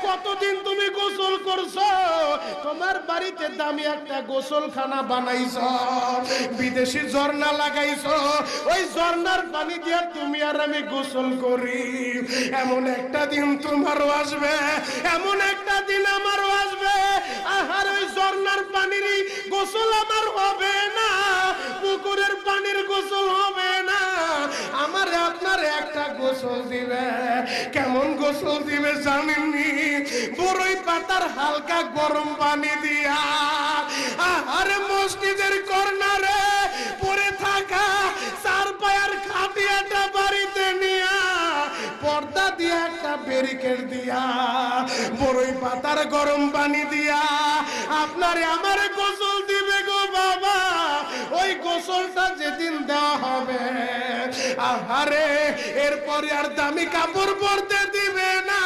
কতদিন তুমি গোসল করছো? তোমার বাড়িতে দামি একটা গোসলখানা বানাইছো, বিদেশি ঝর্ণা লাগাইছো, ওই ঝর্ণার পানি দিয়ে তুমি আর আমি গোসল করি। এমন একটা দিন তোমারও আসবে, এমন একটা দিন আমারও আসবে, আহার ওই ঝর্ণার পানির গোসল আমার হবে না, পুকুরের পানির গোসল হবে না, আমার আপনার একটা গোসল দিবে। কেমন গোসল দিবে জানেননি? বড়ই পাতার হালকা গরম পানি দিয়া, আরে মসজিদের কর্নারে পড়ে থাকা চার পায়ার খাটিয়াটা বাড়িতে নিয়া পর্দা দিয়ে একটা ব্যারিকেড দিয়া বড়ই পাতার গরম পানি দিয়া আপনারে আমারে গোসল দিবে গো বাবা। ওই গোসলটা যেদিন দেওয়া হবে, আহারে এরপরে আর দামি কাপড় পরতে দিবে না,